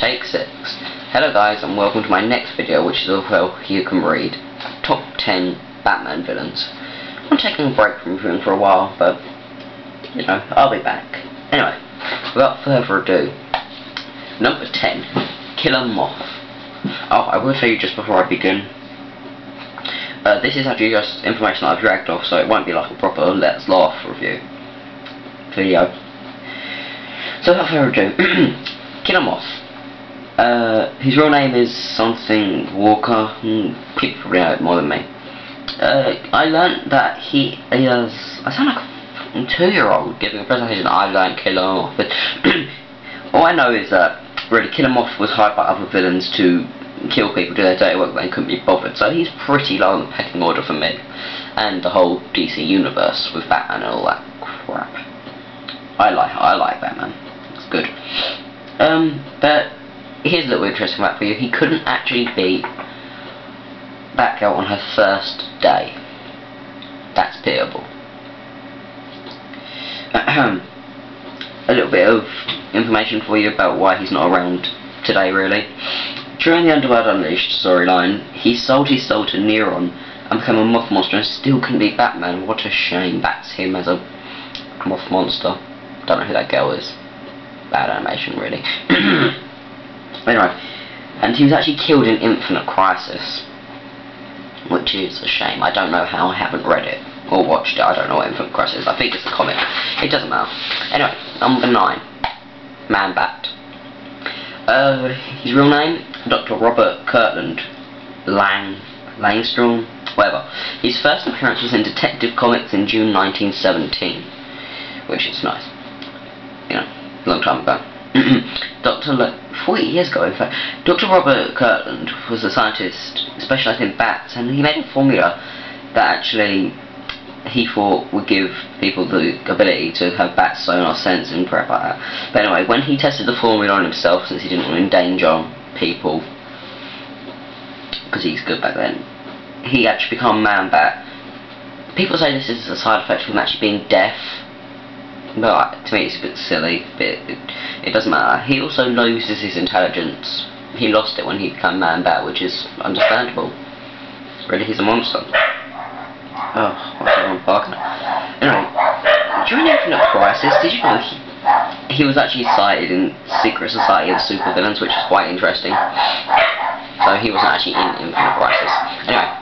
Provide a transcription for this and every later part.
Take 6. Hello guys, and welcome to my next video, which is of, well, you can read Top 10 Batman Villains. I'm taking a break from reviewing for a while, but, you know, I'll be back. Anyway, without further ado, number 10, Killer Moth. Oh, I will tell you just before I begin, this is actually just information that I've dragged off, so it won't be like a proper Let's Laugh review video. So without further ado, Killer Moth. His real name is something Walker. People probably know it more than me. I learnt that he is... I sound like a 2-year-old giving a presentation. I learnt Killer Moth. But all I know is that really Killer Moth was hired by other villains to kill people, do their dirty work, but they couldn't be bothered. So he's pretty low on the pecking order for me. And the whole DC universe with Batman and all that crap. I like Batman. It's good. But here's a little interesting fact for you. He couldn't actually beat Batgirl on her first day. That's pitiable. A little bit of information for you about why he's not around today, really. During the Underworld Unleashed storyline, he sold his soul to Neron and became a moth monster and still couldn't beat Batman. What a shame. That's him as a moth monster. Don't know who that girl is. Bad animation, really. Anyway, and he was actually killed in Infinite Crisis, which is a shame. I don't know how. I haven't read it or watched it. I don't know what Infinite Crisis is. I think it's a comic. It doesn't matter. Anyway, number 9, Man-Bat. His real name, Dr. Robert Kirtland Langstrom, whatever. His first appearance was in Detective Comics in June 1917, which is nice. You know, a long time ago. 40 years ago, in fact. Dr. Robert Kirtland was a scientist specialised in bats, and he made a formula that actually he thought would give people the ability to have bats sonar sense and crap like that. But anyway, when he tested the formula on himself, since he didn't want to endanger people, because he's good back then, he actually became Man-Bat. People say this is a side effect of him actually being deaf. But to me it's a bit silly, but it doesn't matter. He also loses his intelligence. He lost it when he became Man-Bat, which is understandable. Really, he's a monster. Oh, what's everyone barking at? Anyway, during Infinite Crisis, did you know he was actually cited in Secret Society of Supervillains, which is quite interesting. So he wasn't actually in Infinite Crisis. Anyway,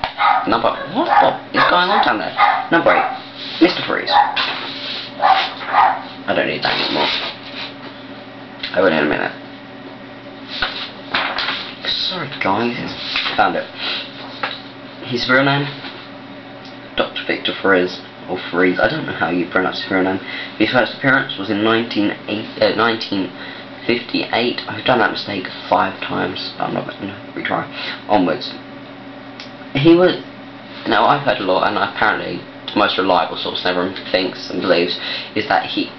what is going on down there? Number 8, Mr. Freeze. I don't need that anymore. I will in a minute. Sorry guys, found it. His real name, Dr. Victor Freeze, or Freeze, I don't know how you pronounce his real name. His first appearance was in 1958. I've done that mistake 5 times. I'm not going to retry. Onwards. He was... Now I've heard a lot, and apparently the most reliable source everyone thinks and believes is that he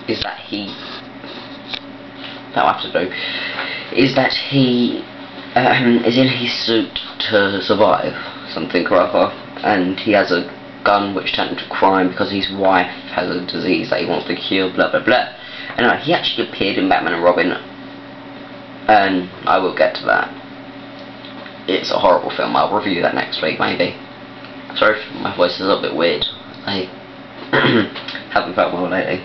is in his suit to survive something or other, and he has a gun which turned into crime because his wife has a disease that he wants to cure, blah blah blah. Anyway, he actually appeared in Batman and Robin, and I will get to that. It's a horrible film. I'll review that next week, maybe. Sorry if my voice is a little bit weird. I haven't felt well lately.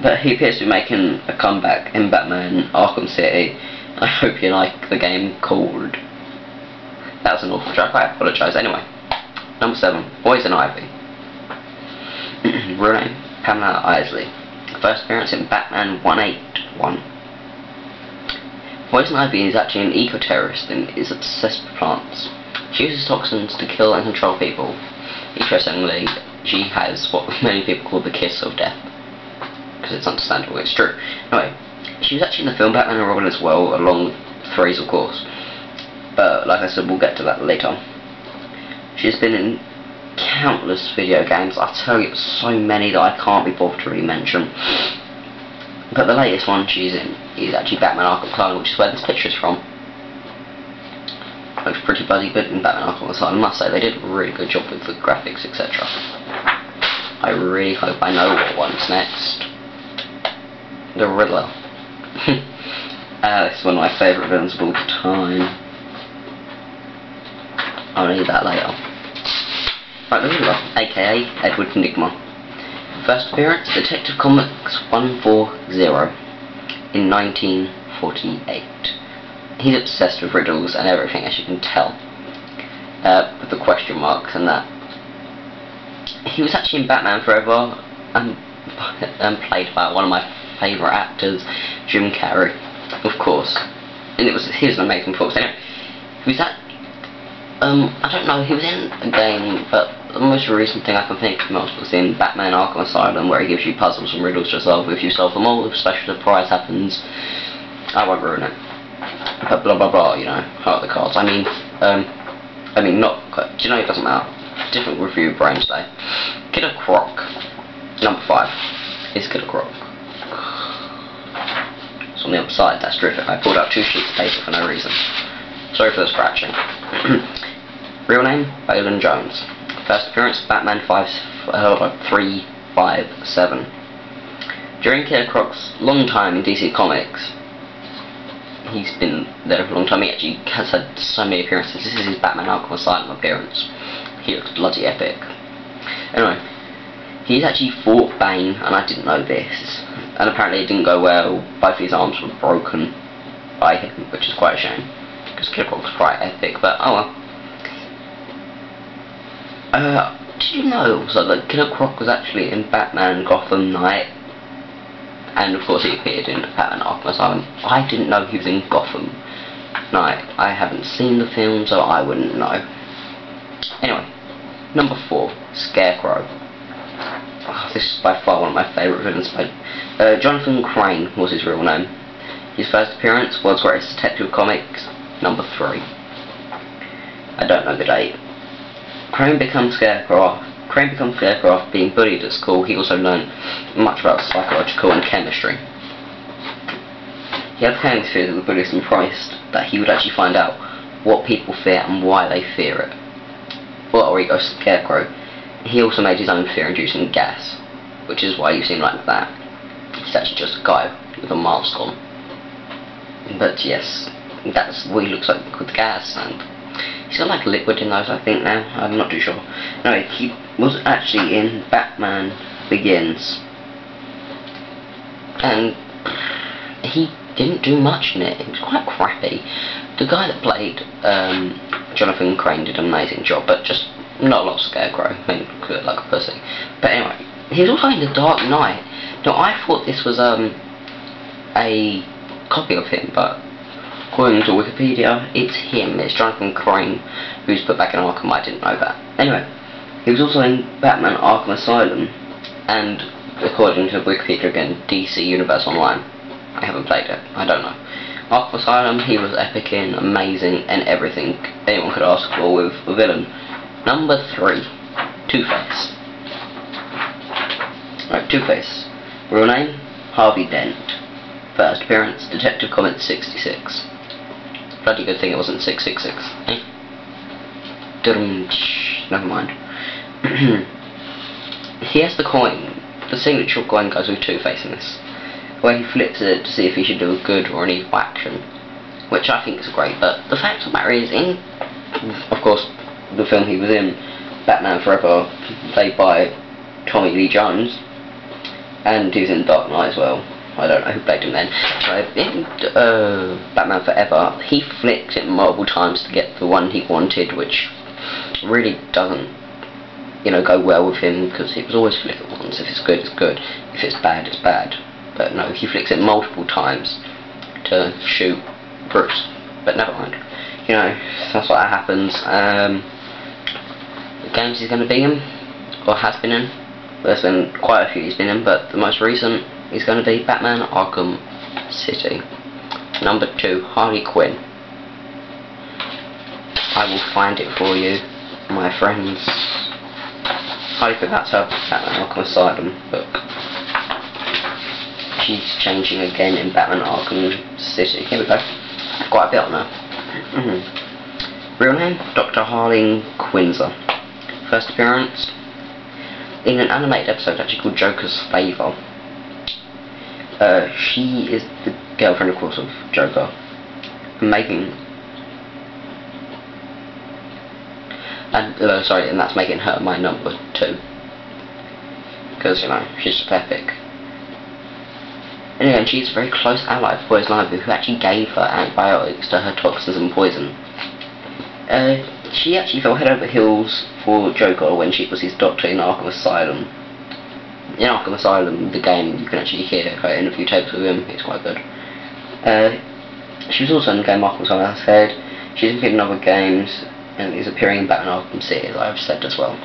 But he appears to be making a comeback in Batman Arkham City. I hope you like the game called... That was an awful joke, I apologise. Anyway, number 7, Poison Ivy. Real name, Pamela Isley. First appearance in Batman 181. Poison Ivy is actually an eco-terrorist and is obsessed with plants. She uses toxins to kill and control people. Interestingly, she has what many people call the kiss of death. Because it's understandable, it's true. Anyway, she was actually in the film Batman and Robin as well, along with Freeze, of course. But, like I said, we'll get to that later. She's been in countless video games. I tell you, so many that I can't be bothered to really mention. But the latest one she's in is actually Batman Arkham Clone, which is where this picture is from. Looks pretty bloody good in Batman Arkham Asylum. I must say, they did a really good job with the graphics, etc. I really hope I know what one's next. The Riddler. This is one of my favourite villains of all time. I'll need that later. Right, the Riddler, aka Edward Nygma. First appearance, Detective Comics 140 in 1948. He's obsessed with riddles and everything, as you can tell. With the question marks and that. He was actually in Batman Forever and played by one of my favourite actors, Jim Carrey, of course. And he was an amazing performance. Anyway, he was at, I don't know, he was in a game, but the most recent thing I can think of was in Batman Arkham Asylum, where he gives you puzzles and riddles to solve. If you solve them all, if a special surprise happens, I won't ruin it. But blah blah blah, you know, I like the cards. I mean, not, do you know, it doesn't matter. Different review brain today. Killer Croc, number 5, is Killer Croc. It's on the other side, that's terrific. I pulled out 2 sheets of paper for no reason. Sorry for the scratching. Real name, Waylon Jones. First appearance, Batman 357. During Killer Croc's long time in DC Comics, he's been there for a long time. He actually has had so many appearances. This is his Batman Arkham Asylum appearance. He looks bloody epic. Anyway, he's actually fought Bane, and I didn't know this. And apparently it didn't go well. Both his arms were broken by him, which is quite a shame, because Killer Croc was quite epic. But oh well. Did you know also that Killer Croc was actually in Batman Gotham Knight? And of course he appeared in Batman Arkham Asylum. I didn't know he was in Gotham Knight. I haven't seen the film, so I wouldn't know. Anyway, number 4, Scarecrow. Oh, this is by far one of my favourite villains. Jonathan Crane was his real name. His first appearance was Greatest Detective Comics, number 3. I don't know the date. Crane becomes Scarecrow after being bullied at school. He also learned much about psychological and chemistry. He had the kind of fear that the bullies impressed that he would actually find out what people fear and why they fear it. Well, or he goes Scarecrow. He also made his own fear-inducing gas, which is why you see him like that. He's actually just a guy with a mask on. But yes, that's what he looks like with gas, and he's got like liquid in those, I think, now. I'm not too sure. Anyway, he was actually in Batman Begins. And he didn't do much in it. It was quite crappy. The guy that played Jonathan Crane did an amazing job, but just not a lot of Scarecrow. I mean, like a pussy. But anyway, he was also in The Dark Knight. Now, I thought this was a copy of him, but according to Wikipedia, it's him. It's Jonathan Crane who's put back in Arkham. I didn't know that. Anyway, he was also in Batman Arkham Asylum, and according to Wikipedia again, DC Universe Online. I haven't played it. I don't know. Arkham Asylum, he was epic in, amazing, and everything anyone could ask for with a villain. Number 3, Two-Face. Right, Two-Face. Real name, Harvey Dent. First appearance, Detective Comics 66. Bloody good thing it wasn't 666. Eh? Never mind. He has the coin. The signature coin goes with Two-Face in this, where he flips it to see if he should do a good or an evil action, which I think is great. But the fact of the matter is, in, of course, the film he was in, Batman Forever, played by Tommy Lee Jones, and he was in Dark Knight as well. I don't know who played him then. In Batman Forever, he flicked it multiple times to get the one he wanted, which really doesn't, you know, go well with him, because he was always flick it once. If it's good, it's good. If it's bad, it's bad. But no, he flicks it multiple times to shoot Bruce. But never mind. You know, that's what happens. The games he's going to be in, or has been in, there's been quite a few he's been in, but the most recent is going to be Batman Arkham City. Number 2, Harley Quinn. I will find it for you, my friends. Harley Quinn, that's her Batman Arkham Asylum book. She's changing again in Batman Arkham City. Here we go. Quite a bit on her. Real name, Dr. Harleen Quinzer. First appearance in an animated episode actually called Joker's Favour. She is the girlfriend, of course, of Joker, making, and and that's making her my number 2, because you know she's pathetic. And again, she's a very close ally of Poison Ivy, who actually gave her antibiotics to her toxins and poison. She actually fell head over heels for Joker when she was his doctor in Arkham Asylum. In Arkham Asylum, the game, you can actually hear her interview tapes with him. It's quite good. She was also in the game Arkham Asylum, as I said. She's appeared in other games and is appearing in Batman Arkham City, as I've said as well.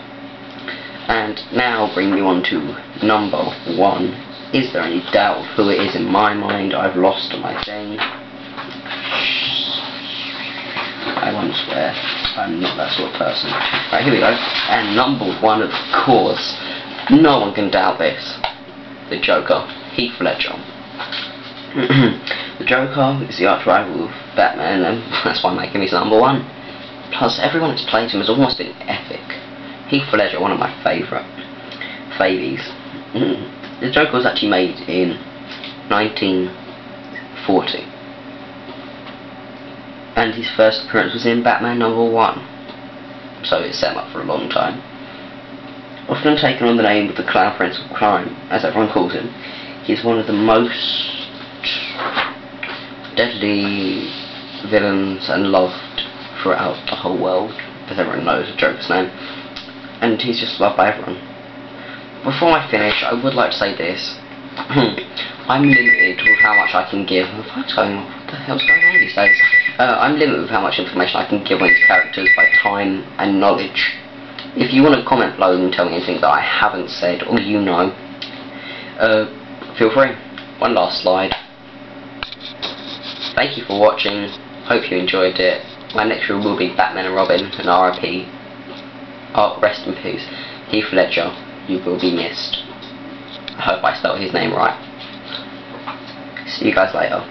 And now bring you on to number 1. Is there any doubt of who it is in my mind? I've lost my thing. I won't swear. I'm not that sort of person. Right, here we go. And number 1, of course, no one can doubt this. The Joker, Heath Ledger. The Joker is the arch-rival of Batman, and that's why I'm making his number 1. Plus, everyone that's played him has almost been epic. Heath Ledger, one of my favies. The Joker was actually made in 1940, and his first appearance was in Batman number 1, so it set him up for a long time. Often taken on the name of the Clown Prince of Crime, as everyone calls him, he's one of the most deadly villains and loved throughout the whole world, as everyone knows the Joker's name, and he's just loved by everyone. Before I finish, I would like to say this. I'm limited with how much I can give. The phone's going off. What the hell's going on these days? I'm limited with how much information I can give on these characters by time and knowledge. If you want to comment below and tell me anything that I haven't said or you know, feel free. One last slide. Thank you for watching. Hope you enjoyed it. My next review will be Batman and Robin and R.I.P. Oh, rest in peace. Heath Ledger. You will be missed. I hope I spelled his name right. See you guys later.